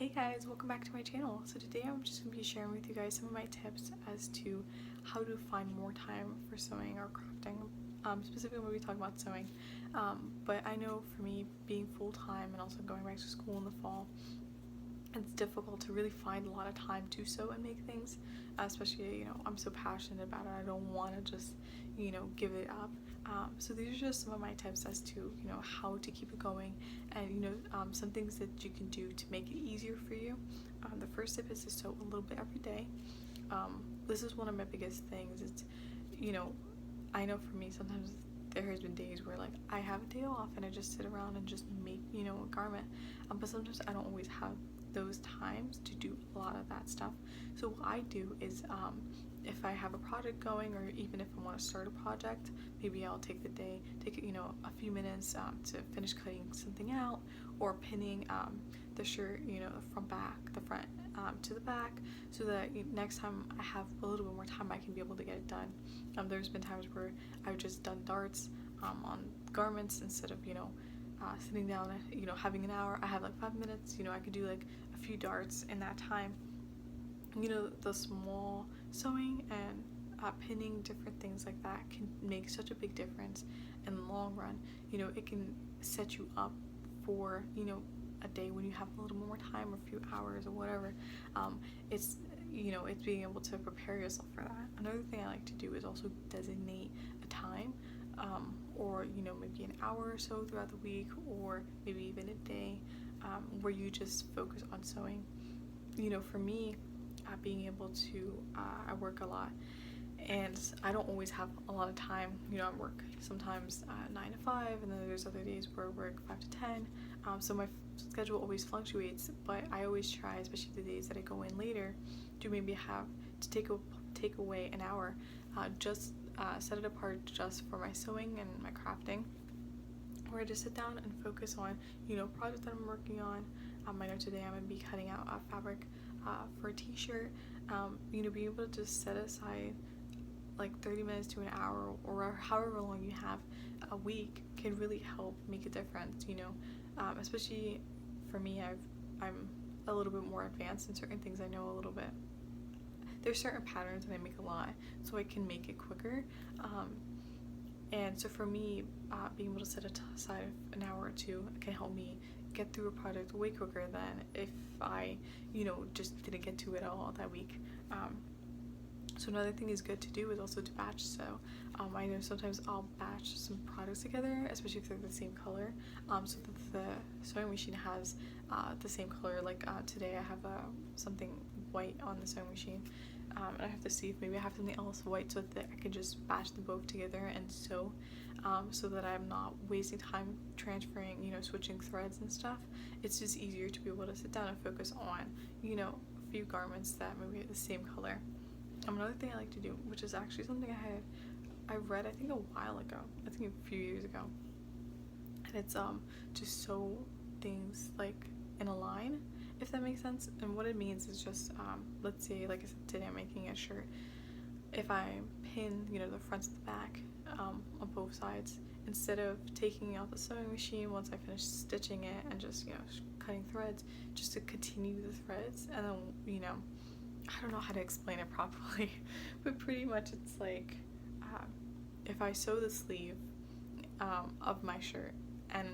Hey guys, welcome back to my channel. So today I'm just going to be sharing with you guys some of my tips as to how to find more time for sewing or crafting. Specifically when we talk about sewing. But I know for me, being full-time and also going back to school in the fall, it's difficult to really find a lot of time to sew and make things, especially, I'm so passionate about it. I don't want to just, give it up. So these are just some of my tips as to, how to keep it going and, some things that you can do to make it easier for you. The first tip is to sew a little bit every day. This is one of my biggest things. It's, I know for me, sometimes there has been days where like I have a day off and I just sit around and just make, a garment. But sometimes I don't always have those times to do a lot of that stuff. So what I do is if I have a project going, or even if I want to start a project, maybe I'll take a few minutes to finish cutting something out or pinning the shirt, from the front to the back, so that next time I have a little bit more time I can be able to get it done. There's been times where I've just done darts on garments instead of sitting down and having an hour. I have like 5 minutes, I could do like a few darts in that time. The small sewing and pinning, different things like that can make such a big difference in the long run. It can set you up for a day when you have a little more time or a few hours or whatever. It's being able to prepare yourself for that. Another thing I like to do is also designate a time, or maybe an hour or so throughout the week, or maybe even a day, where you just focus on sewing. For me, being able to I work a lot and I don't always have a lot of time. I work sometimes 9 to 5, and then there's other days where I work 5 to 10. So my schedule always fluctuates, but I always try, especially the days that I go in later, to maybe have to take away an hour, just set it apart just for my sewing and my crafting, where I just sit down and focus on project that I'm working on. I know today I'm going to be cutting out fabric for a t-shirt. Being able to just set aside like 30 minutes to an hour or however long you have a week can really help make a difference. Especially for me, I'm a little bit more advanced in certain things. I know a little bit. There's certain patterns that I make a lot, so I can make it quicker. And so for me, being able to set aside an hour or two can help me get through a project way quicker than if I, just didn't get to it all that week. So another thing is good to do is also to batch sew. I know sometimes I'll batch some products together, especially if they're the same color, so that the sewing machine has the same color. Like today I have something white on the sewing machine, and I have to see if maybe I have something else white, so that I can just batch them both together and sew, so that I'm not wasting time transferring, switching threads and stuff. It's just easier to be able to sit down and focus on, a few garments that maybe are the same color. Another thing I like to do, which is actually something I read I think a while ago, I think a few years ago, and it's to sew things like in a line, if that makes sense. And what it means is just let's say, like I said, today I'm making a shirt. If I pin the front and the back on both sides, instead of taking out the sewing machine once I finish stitching it and just cutting threads, just to continue the threads, and then I don't know how to explain it properly, but pretty much it's like if I sew the sleeve of my shirt and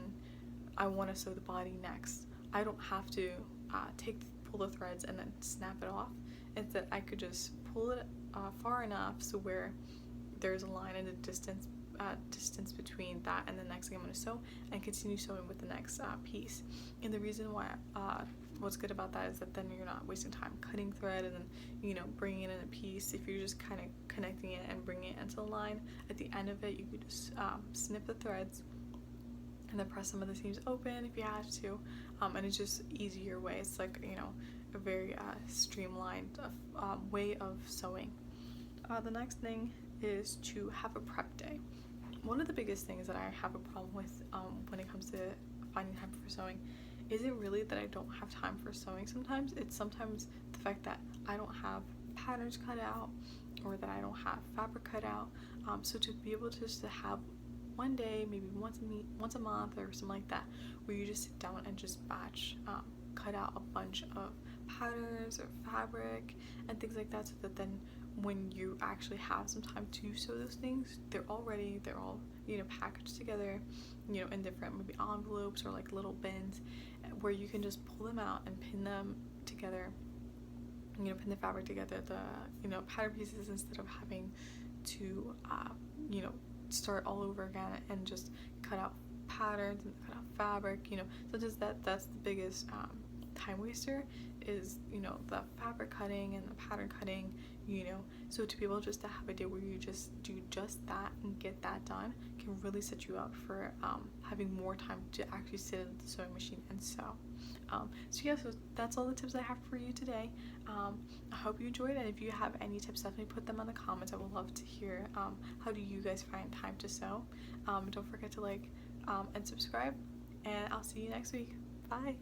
I want to sew the body next, I don't have to pull the threads and then snap it off. Instead, I could just pull it far enough so where there's a line in the distance between that and the next thing I'm going to sew, and continue sewing with the next piece. And the reason why what's good about that is that then you're not wasting time cutting thread and then bringing it in a piece. If you're just kind of connecting it and bringing it into the line, at the end of it you could just snip the threads and then press some of the seams open if you have to, and it's just easier way. It's like a very streamlined way of sewing. The next thing is to have a prep day. One of the biggest things that I have a problem with when it comes to finding time for sewing isn't really that I don't have time for sewing sometimes. It's sometimes the fact that I don't have patterns cut out, or that I don't have fabric cut out. So to be able just to have one day, maybe once a month or something like that, where you just sit down and just batch cut out a bunch of patterns or fabric and things like that, so that then when you actually have some time to sew those things, they're all ready, they're all, you know, packaged together, you know, in different maybe envelopes or like little bins where you can just pull them out and pin them together, you know, pin the fabric together, the, you know, pattern pieces, instead of having to you know, start all over again and just cut out patterns and cut out fabric. You know, so just that's the biggest time waster, is, you know, the fabric cutting and the pattern cutting, you know. So to be able just to have a day where you just do just that and get that done can really set you up for having more time to actually sit in the sewing machine and sew. So yeah, so that's all the tips I have for you today. I hope you enjoyed, and if you have any tips, definitely put them in the comments. I would love to hear how do you guys find time to sew. Don't forget to like and subscribe, and I'll see you next week. Bye.